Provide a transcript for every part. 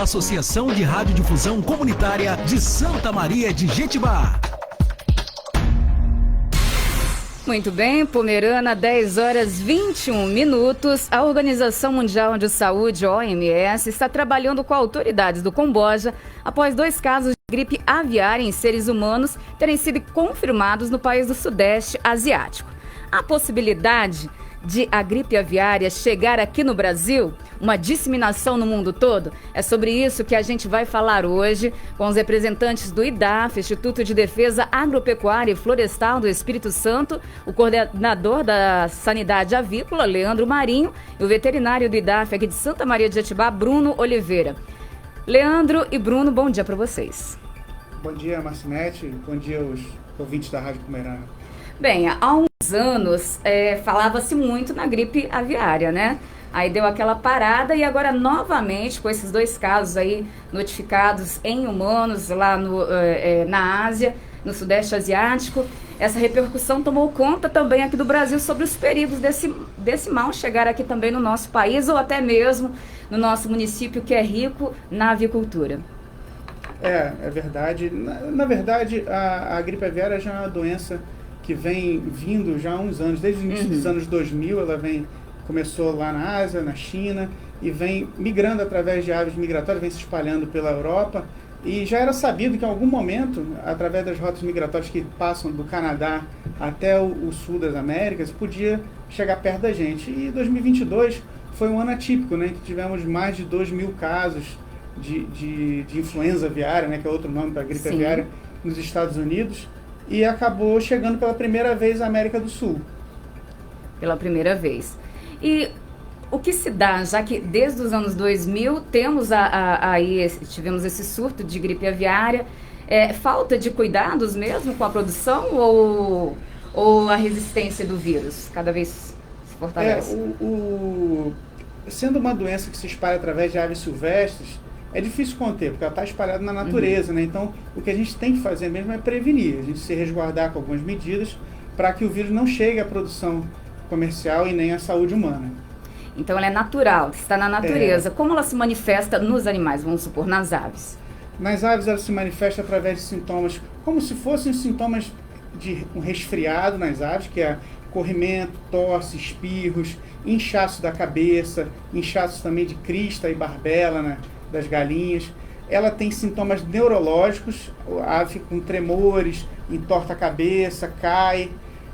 pela Associação de Radiodifusão Comunitária de Santa Maria de Jetibá. Muito bem, Pomerana, 10 horas 21 minutos. A Organização Mundial de Saúde, OMS, está trabalhando com autoridades do Camboja após 2 casos de gripe aviária em seres humanos terem sido confirmados no país do Sudeste Asiático. A possibilidade de a gripe aviária chegar aqui no Brasil, uma disseminação no mundo todo, é sobre isso que a gente vai falar hoje com os representantes do IDAF, Instituto de Defesa Agropecuária e Florestal do Espírito Santo, o coordenador da Sanidade Avícola, Leandro Marinho, e o veterinário do IDAF aqui de Santa Maria de Jetibá, Bruno Oliveira. Leandro e Bruno, bom dia para vocês. Bom dia, Marcinete. Bom dia aos ouvintes da Rádio Pomerana. Bem, há uns anos falava-se muito na gripe aviária, né? Aí deu aquela parada e agora novamente com esses 2 casos aí notificados em humanos lá na Ásia, no Sudeste Asiático, essa repercussão tomou conta também aqui do Brasil sobre os perigos desse mal chegar aqui também no nosso país ou até mesmo no nosso município que é rico na avicultura. É verdade. Na verdade, a gripe aviária já é uma doença que vem vindo já há uns anos, desde o início dos anos 2000, começou lá na Ásia, na China, e vem migrando através de aves migratórias, vem se espalhando pela Europa, e já era sabido que em algum momento, através das rotas migratórias que passam do Canadá até o sul das Américas, podia chegar perto da gente. E 2022 foi um ano atípico, né, que tivemos mais de 2.000 casos de influenza aviária, né, que é outro nome para gripe aviária, nos Estados Unidos, e acabou chegando pela primeira vez à América do Sul. Pela primeira vez. E o que se dá, já que desde os anos 2000 tivemos esse surto de gripe aviária, falta de cuidados mesmo com a produção ou a resistência do vírus cada vez se fortalece? Sendo uma doença que se espalha através de aves silvestres, é difícil conter, porque ela está espalhada na natureza, né? Então, o que a gente tem que fazer mesmo é prevenir, a gente se resguardar com algumas medidas para que o vírus não chegue à produção comercial e nem à saúde humana. Então, ela é natural, está na natureza. Como ela se manifesta nos animais, vamos supor, nas aves? Nas aves, ela se manifesta através de sintomas, como se fossem sintomas de um resfriado nas aves, que é corrimento, tosse, espirros, inchaço da cabeça, inchaço também de crista e barbela, né, das galinhas. Ela tem sintomas neurológicos, a ave com tremores, entorta a cabeça, cai.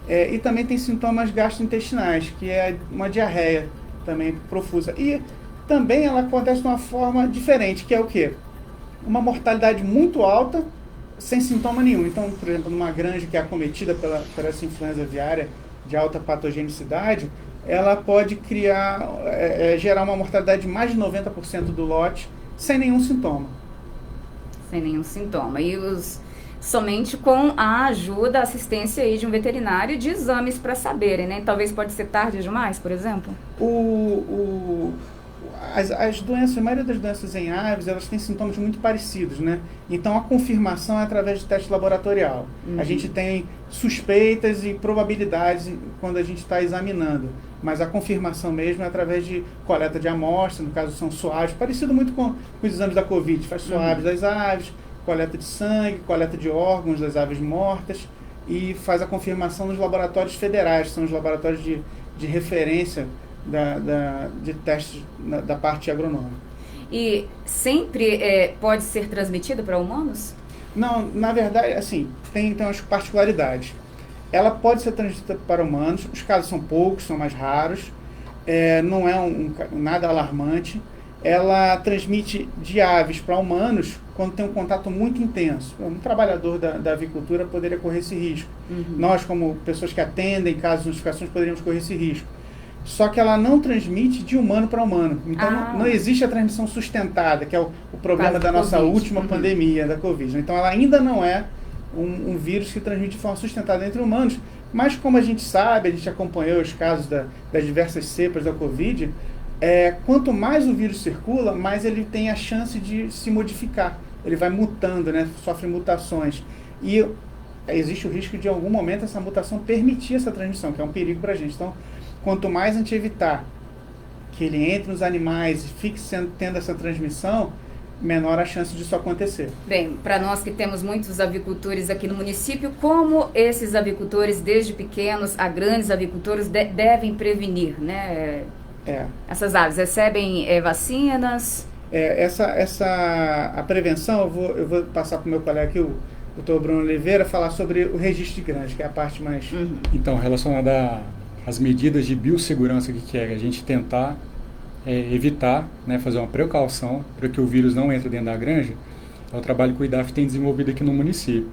E também tem sintomas gastrointestinais, que é uma diarreia também profusa. E também ela acontece de uma forma diferente, que é o quê? Uma mortalidade muito alta, sem sintoma nenhum. Então, por exemplo, numa granja que é acometida por essa influenza aviária de alta patogenicidade, ela pode gerar uma mortalidade de mais de 90% do lote, sem nenhum sintoma. Sem nenhum sintoma. E somente com a ajuda, a assistência aí de um veterinário de exames para saberem, né? Talvez pode ser tarde demais, por exemplo? As doenças, a maioria das doenças em aves, elas têm sintomas muito parecidos, né? Então a confirmação é através de teste laboratorial. A gente tem suspeitas e probabilidades quando a gente está examinando, mas a confirmação mesmo é através de coleta de amostra, no caso são suaves, parecido muito com os exames da Covid, faz suaves das aves, coleta de sangue, coleta de órgãos das aves mortas e faz a confirmação nos laboratórios federais, que são os laboratórios de referência de testes da parte agronômica. E sempre pode ser transmitido para humanos? Não, na verdade, assim, tem umas particularidades. Ela pode ser transmitida para humanos, os casos são poucos, são mais raros, não é nada alarmante. Ela transmite de aves para humanos quando tem um contato muito intenso. Um trabalhador da avicultura poderia correr esse risco. Nós, como pessoas que atendem casos de notificações, poderíamos correr esse risco. Só que ela não transmite de humano para humano. Então, não existe a transmissão sustentada, que é o problema da nossa última pandemia, da Covid. Então, ela ainda não é um vírus que transmite de forma sustentada entre humanos. Mas, como a gente sabe, a gente acompanhou os casos das diversas cepas da Covid, quanto mais o vírus circula, mais ele tem a chance de se modificar. Ele vai mutando, né? Sofre mutações. E existe o risco de, em algum momento, essa mutação permitir essa transmissão, que é um perigo para a gente. Então, quanto mais a gente evitar que ele entre nos animais e fique tendo essa transmissão, menor a chance disso acontecer. Bem, para nós que temos muitos avicultores aqui no município, como esses avicultores, desde pequenos a grandes avicultores, devem prevenir, né? Essas aves recebem vacinas? A prevenção, eu vou passar para o meu colega aqui, o Dr. Bruno Oliveira, falar sobre o registro de granja, que é a parte mais... Então, relacionada às medidas de biossegurança, que é a gente tentar evitar, né, fazer uma precaução para que o vírus não entre dentro da granja, é o trabalho que o IDAF tem desenvolvido aqui no município.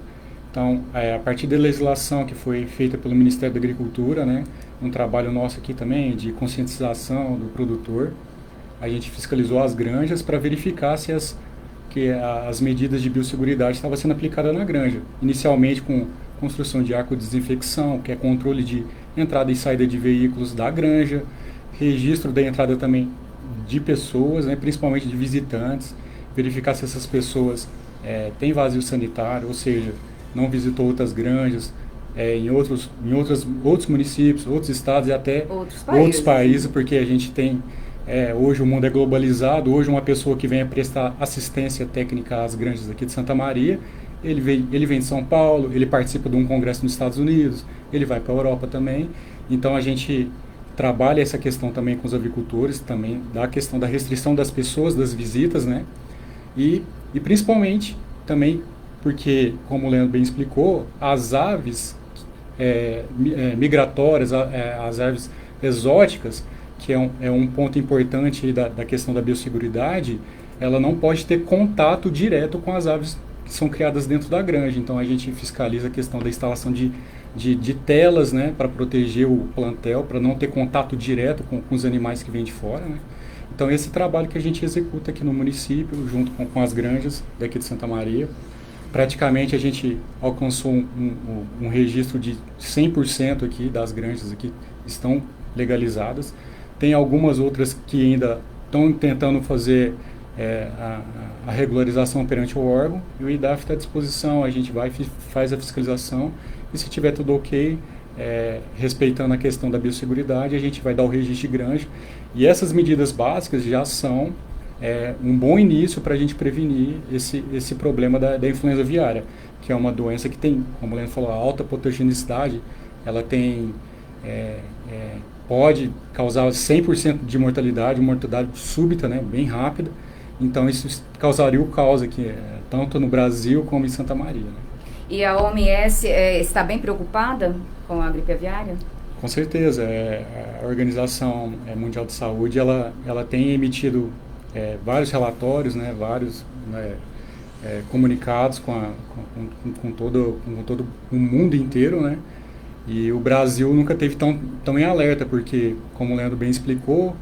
Então, a partir da legislação que foi feita pelo Ministério da Agricultura, né, um trabalho nosso aqui também de conscientização do produtor, a gente fiscalizou as granjas para verificar se as medidas de biosseguridade estavam sendo aplicadas na granja. Inicialmente com construção de arco de desinfecção, que é controle de entrada e saída de veículos da granja, registro da entrada também de pessoas, né, principalmente de visitantes, verificar se essas pessoas têm vazio sanitário, ou seja, não visitou outras granjas em outros municípios, outros estados e até outros países, porque a gente tem, hoje o mundo é globalizado, hoje uma pessoa que venha prestar assistência técnica às granjas aqui de Santa Maria, ele vem de São Paulo, ele participa de um congresso nos Estados Unidos, ele vai para a Europa também, então a gente trabalha essa questão também com os avicultores, também da questão da restrição das pessoas, das visitas, né? E principalmente também porque, como o Leandro bem explicou, as aves migratórias, as aves exóticas, que é um ponto importante da questão da biosseguridade, ela não pode ter contato direto com as aves que são criadas dentro da granja. Então a gente fiscaliza a questão da instalação de telas, né, para proteger o plantel, para não ter contato direto com os animais que vêm de fora, né? Então esse trabalho que a gente executa aqui no município, junto com as granjas daqui de Santa Maria, praticamente a gente alcançou um registro de 100% aqui das granjas aqui estão legalizadas. Tem algumas outras que ainda estão tentando fazer a regularização perante o órgão, e o IDAF está à disposição, a gente faz a fiscalização, e se tiver tudo ok, respeitando a questão da biosseguridade, a gente vai dar o registro de granja. E essas medidas básicas já são um bom início para a gente prevenir esse problema da influenza aviária, que é uma doença que tem, como o Leandro falou, alta patogenicidade, ela tem, pode causar 100% de mortalidade súbita, né, bem rápida. Então isso causaria o caos aqui, tanto no Brasil como em Santa Maria, né? E a OMS está bem preocupada com a gripe aviária? Com certeza. A Organização Mundial de Saúde ela tem emitido vários relatórios, né, vários comunicados com todo o mundo inteiro, né? E o Brasil nunca teve tão em alerta, porque, como o Leandro bem explicou,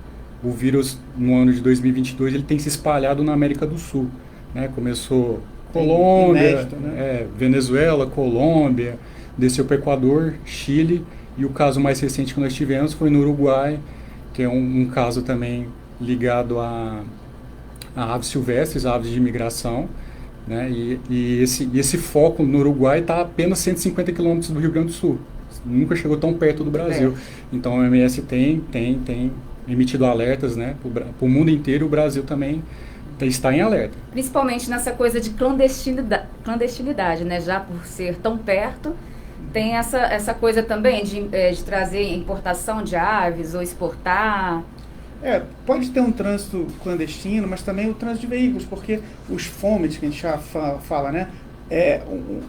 o vírus no ano de 2022 ele tem se espalhado na América do Sul, né? Começou Colômbia, inédito, né? Venezuela, Colômbia, desceu para o Equador, Chile, e o caso mais recente que nós tivemos foi no Uruguai, que é um caso também ligado a aves silvestres, aves de migração, né? E esse foco no Uruguai está a apenas 150 quilômetros do Rio Grande do Sul, nunca chegou tão perto do Brasil. Então a OMS tem emitido alertas, né, para o mundo inteiro. O Brasil também está em alerta. Principalmente nessa coisa de clandestinidade, né? Já por ser tão perto, tem essa coisa também de trazer importação de aves ou exportar. Pode ter um trânsito clandestino, mas também o trânsito de veículos, porque os fomes que a gente já fala, né?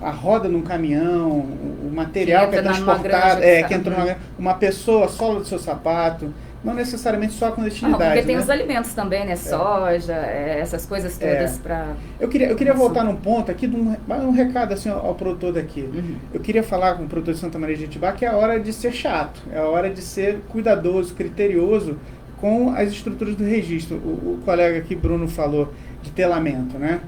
A roda num caminhão, o material que é transportado, que entrou uma pessoa, a sola do seu sapato, não necessariamente só a clandestinidade. Porque tem né? os alimentos também, né? Soja, essas coisas todas para... Eu queria voltar num ponto aqui, um recado assim ao produtor daqui. Uhum. Eu queria falar com o produtor de Santa Maria de Jetibá que é a hora de ser chato, é a hora de ser cuidadoso, criterioso com as estruturas do registro. O colega aqui, Bruno, falou de telamento, né?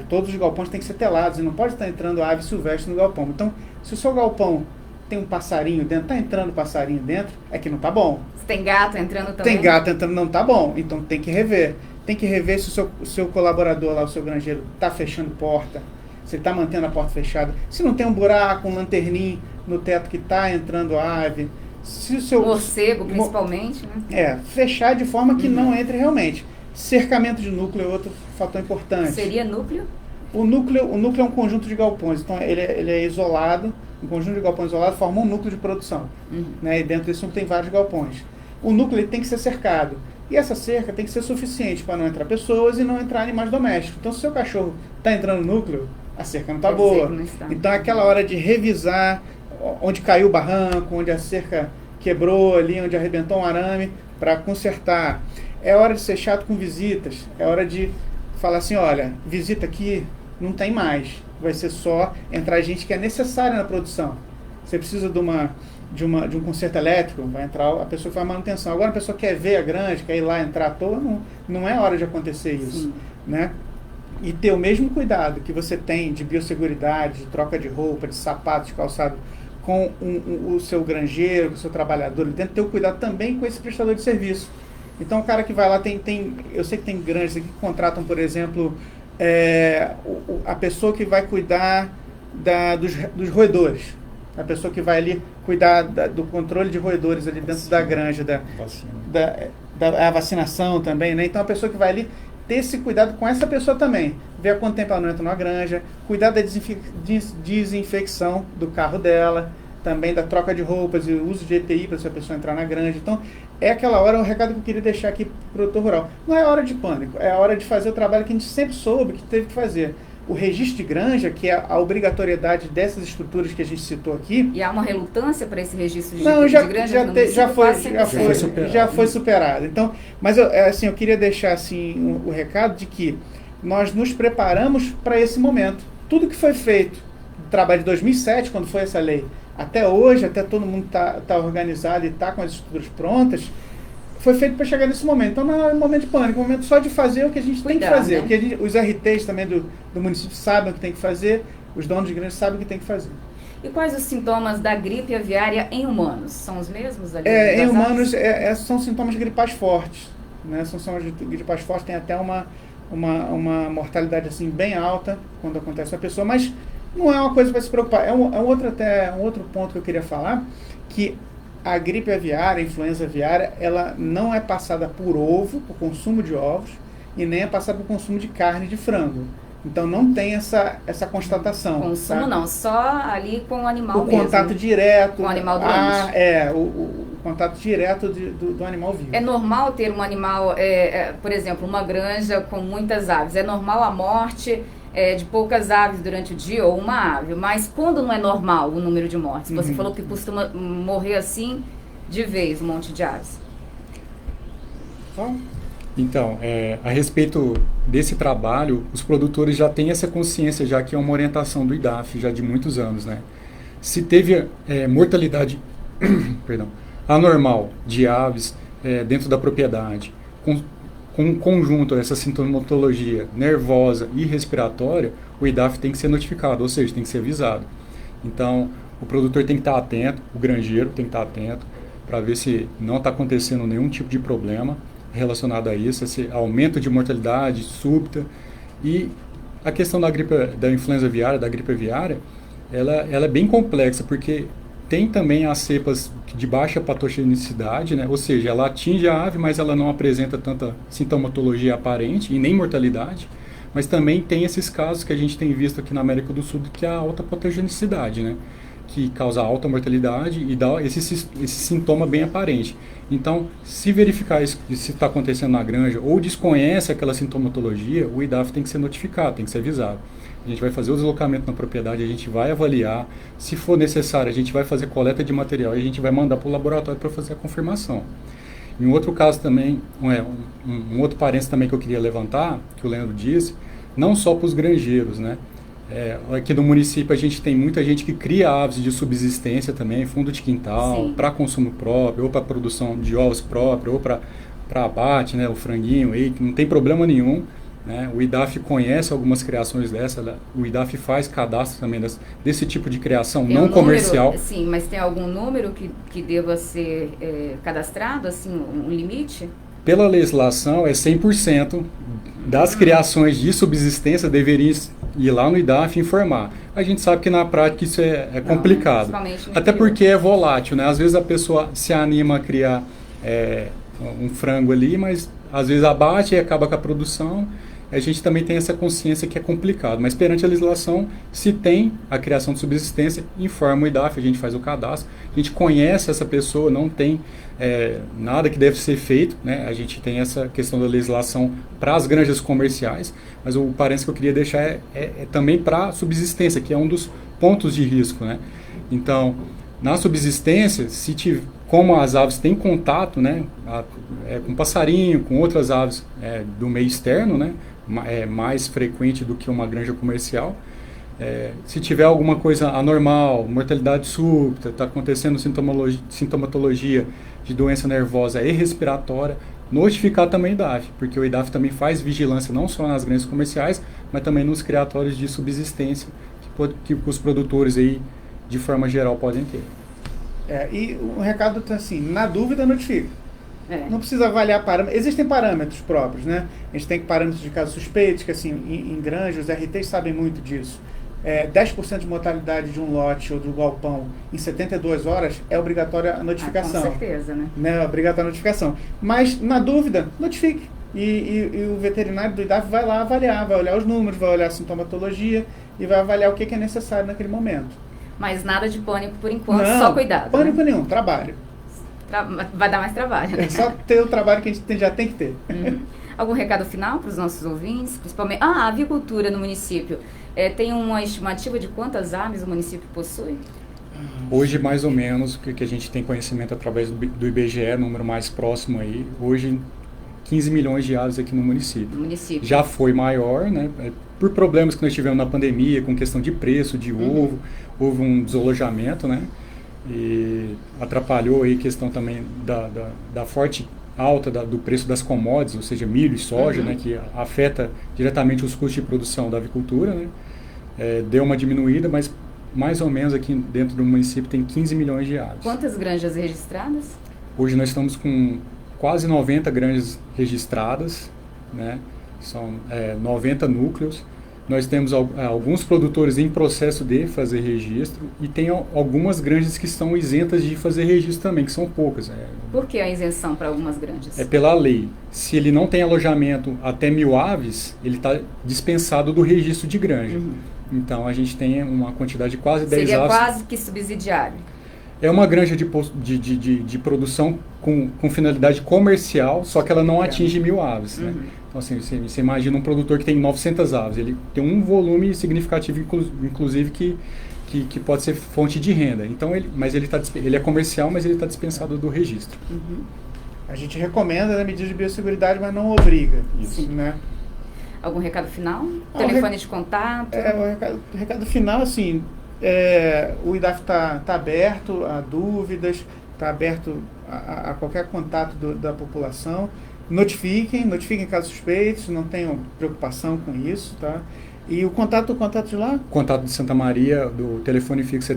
Todos os galpões têm que ser telados e não pode estar entrando ave silvestre no galpão. Então, se o seu galpão tem um passarinho dentro, está entrando passarinho dentro, é que não está bom. Se tem gato entrando também? Tem gato entrando, não está bom. Então tem que rever. Tem que rever se o seu colaborador lá, o seu granjeiro, está fechando porta, se ele está mantendo a porta fechada, se não tem um buraco, um lanterninho no teto que está entrando ave. Se o seu morcego, principalmente, né? Fechar de forma que não entre realmente. Cercamento de núcleo é outro fator importante. Seria núcleo? O núcleo é um conjunto de galpões, então ele é isolado, um conjunto de galpões isolados forma um núcleo de produção. Né? E dentro desse núcleo tem vários galpões. O núcleo ele tem que ser cercado. E essa cerca tem que ser suficiente para não entrar pessoas e não entrar animais domésticos. Então, se o seu cachorro está entrando no núcleo, a cerca não está boa. Então, é aquela hora de revisar onde caiu o barranco, onde a cerca quebrou ali, onde arrebentou um arame, para consertar. É hora de ser chato com visitas. É hora de falar assim, olha, visita aqui não tem mais. Vai ser só entrar gente que é necessária na produção. Você precisa de um conserto elétrico, vai entrar a pessoa que faz manutenção. Agora a pessoa quer ver a granja, quer ir lá entrar à toa, não é hora de acontecer isso. Né? E ter o mesmo cuidado que você tem de biosseguridade, de troca de roupa, de sapato, de calçado, com o seu granjeiro, com o seu trabalhador, ele tem que ter o cuidado também com esse prestador de serviço. Então o cara que vai lá, eu sei que tem granjas aqui que contratam, por exemplo, a pessoa que vai cuidar dos roedores. A pessoa que vai ali cuidar do controle de roedores ali dentro da granja, da vacinação também, né? Então a pessoa que vai ali ter esse cuidado com essa pessoa também. Ver há quanto tempo ela não entra numa granja, cuidar da desinfecção do carro dela, também da troca de roupas e o uso de EPI para essa pessoa entrar na granja. Então, é aquela hora, o recado que eu queria deixar aqui para o produtor rural. Não é hora de pânico, é a hora de fazer o trabalho que a gente sempre soube que teve que fazer. O registro de granja, que é a obrigatoriedade dessas estruturas que a gente citou aqui. E há uma relutância para esse registro de granja? Não, já foi superado. Então, mas eu queria deixar assim, o recado de que nós nos preparamos para esse momento. Tudo que foi feito, do trabalho de 2007, quando foi essa lei, até hoje, até todo mundo tá organizado e está com as estruturas prontas, foi feito para chegar nesse momento. Então não é um momento de pânico, é um momento só de fazer o que a gente tem que fazer. Né? Os RTs também do município sabem o que tem que fazer, os donos de granjas sabem o que tem que fazer. E quais os sintomas da gripe aviária em humanos? São os mesmos ali? Em humanos são sintomas gripais fortes. Né? São sintomas gripais fortes, tem até uma mortalidade assim, bem alta quando acontece a pessoa, mas não é uma coisa para se preocupar. Um outro ponto que eu queria falar, que a gripe aviária, a influenza aviária, ela não é passada por ovo, por consumo de ovos, e nem é passada por consumo de carne de frango. Então não tem essa constatação. Consumo tá? Não, só ali com o animal mesmo. O contato direto. Com o animal doente. O contato direto do animal vivo. É normal ter um animal, por exemplo, uma granja com muitas aves. É normal a morte de poucas aves durante o dia ou uma ave. Mas quando não é normal o número de mortes? Você falou que costuma morrer assim de vez um monte de aves. Então, a respeito desse trabalho, os produtores já têm essa consciência, já que é uma orientação do IDAF já de muitos anos, né? Se teve mortalidade anormal de aves dentro da propriedade, com um conjunto dessa sintomatologia nervosa e respiratória, o IDAF tem que ser notificado, ou seja, tem que ser avisado. Então, o produtor tem que estar atento, o granjeiro tem que estar atento, para ver se não está acontecendo nenhum tipo de problema relacionado a isso, esse aumento de mortalidade súbita. E a questão da influenza aviária, da gripe aviária, ela é bem complexa, porque tem também as cepas de baixa patogenicidade, né? Ou seja, ela atinge a ave, mas ela não apresenta tanta sintomatologia aparente e nem mortalidade. Mas também tem esses casos que a gente tem visto aqui na América do Sul, que é a alta patogenicidade, né? Que causa alta mortalidade e dá esse sintoma bem aparente. Então, se verificar isso, se está acontecendo na granja ou desconhece aquela sintomatologia, o IDAF tem que ser notificado, tem que ser avisado. A gente vai fazer o deslocamento na propriedade, a gente vai avaliar, se for necessário, a gente vai fazer coleta de material e a gente vai mandar para o laboratório para fazer a confirmação. Em um outro caso também, um outro parênteses também que eu queria levantar, que o Leandro disse, não só para os granjeiros, né? Aqui no município a gente tem muita gente que cria aves de subsistência também, fundo de quintal, para consumo próprio, ou para produção de ovos próprio, ou para abate, né, o franguinho, aí, que não tem problema nenhum. Né? O IDAF conhece algumas criações dessa, o IDAF faz cadastro também desse tipo de criação não comercial. Sim, mas tem algum número que deva ser cadastrado, assim, um limite? Pela legislação, é 100% das criações de subsistência deveriam ir lá no IDAF e informar. A gente sabe que na prática isso é complicado, até porque é volátil, né? Às vezes a pessoa se anima a criar um frango ali, mas às vezes abate e acaba com a produção. A gente também tem essa consciência que é complicado, mas perante a legislação, se tem a criação de subsistência, informa o IDAF, a gente faz o cadastro, a gente conhece essa pessoa, não tem nada que deve ser feito, né? A gente tem essa questão da legislação para as granjas comerciais, mas o parênteses que eu queria deixar é também para a subsistência, que é um dos pontos de risco, né? Então, na subsistência, como as aves têm contato, né, com passarinho, com outras aves do meio externo, né, é mais frequente do que uma granja comercial. Se tiver alguma coisa anormal, mortalidade súbita, está acontecendo sintomatologia de doença nervosa e respiratória, notificar também o IDAF, porque o IDAF também faz vigilância não só nas granjas comerciais, mas também nos criatórios de subsistência que os produtores aí, de forma geral, podem ter. E o recado está assim, na dúvida, notifica. Não precisa avaliar parâmetros. Existem parâmetros próprios, né? A gente tem parâmetros de casos suspeitos, que assim, em granjas, os RTs sabem muito disso. 10% de mortalidade de um lote ou do galpão em 72 horas é obrigatória a notificação. Com certeza, né? É obrigatória a notificação. Mas, na dúvida, notifique. E o veterinário do IDAF vai lá avaliar, vai olhar os números, vai olhar a sintomatologia e vai avaliar o que é necessário naquele momento. Mas nada de pânico por enquanto, Não, só cuidado. Pânico nenhum, trabalho. Vai dar mais trabalho, né? É só ter o trabalho que a gente já tem que ter. Algum recado final para os nossos ouvintes? Principalmente, a avicultura no município. Tem uma estimativa de quantas aves o município possui? Hoje, mais ou menos, que a gente tem conhecimento através do IBGE, número mais próximo aí, hoje 15 milhões de aves aqui no município. Já foi maior, né? Por problemas que nós tivemos na pandemia, com questão de preço, de ovo, houve um desalojamento, né? E atrapalhou aí a questão também da forte alta do preço das commodities, ou seja, milho e soja, né? Que afeta diretamente os custos de produção da avicultura, né? Deu uma diminuída, mas mais ou menos aqui dentro do município tem 15 milhões de aves. Quantas granjas registradas? Hoje nós estamos com quase 90 granjas registradas, né? São 90 núcleos. Nós temos alguns produtores em processo de fazer registro e tem algumas granjas que estão isentas de fazer registro também, que são poucas. Por que a isenção para algumas granjas? É pela lei. Se ele não tem alojamento até 1.000 aves, ele está dispensado do registro de granja. Então a gente tem uma quantidade de quase 10 aves. Seria quase que subsidiário. É uma granja de produção com finalidade comercial, só que ela não atinge 1.000 aves. Né? Então, assim, você imagina um produtor que tem 900 aves, ele tem um volume significativo, inclusive, que pode ser fonte de renda. Então, ele é comercial, mas ele está dispensado do registro. A gente recomenda a medida de biosseguridade, mas não obriga. Isso. Né? Algum recado final? Telefone de contato? O recado final, assim, o IDAF está aberto a dúvidas, está aberto a qualquer contato da população. Notifiquem casos suspeitos, não tenham preocupação com isso, tá? E o contato de lá? Contato de Santa Maria, do telefone fixo é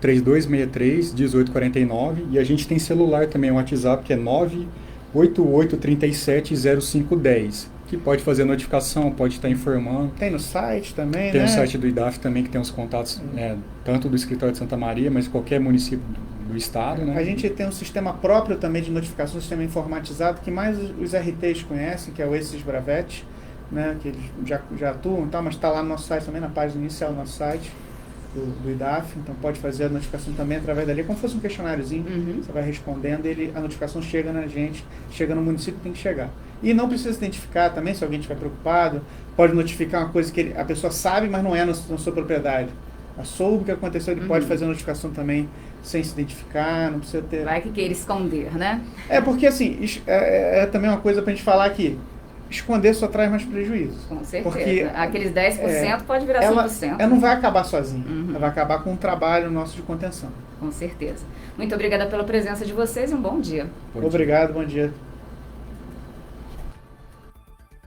3263-1849 e a gente tem celular também, o WhatsApp, que é 988370510, que pode fazer notificação, pode estar informando. Tem no site também, Tem né? o site do IDAF também, que tem os contatos, tanto do escritório de Santa Maria, mas qualquer município do estado, né? A gente tem um sistema próprio também de notificação, um sistema informatizado, que mais os RTs conhecem, que é o Esses Bravet, né? Que eles já atuam e tal, mas está lá no nosso site também, na página inicial do nosso site, do IDAF, então pode fazer a notificação também através dali, como se fosse um questionáriozinho, você vai respondendo, a notificação chega na gente, chega no município, tem que chegar. E não precisa se identificar também, se alguém estiver preocupado, pode notificar uma coisa que a pessoa sabe, mas não é na sua propriedade. Soube o que aconteceu, ele pode fazer a notificação também sem se identificar, não precisa ter... Vai que queira esconder, né? Porque assim, também uma coisa pra gente falar aqui, esconder só traz mais prejuízo. Com certeza. Porque aqueles 10% pode virar 100%. Ela não vai acabar sozinha, ela vai acabar com um trabalho nosso de contenção. Com certeza. Muito obrigada pela presença de vocês e um bom dia. Obrigado, bom dia.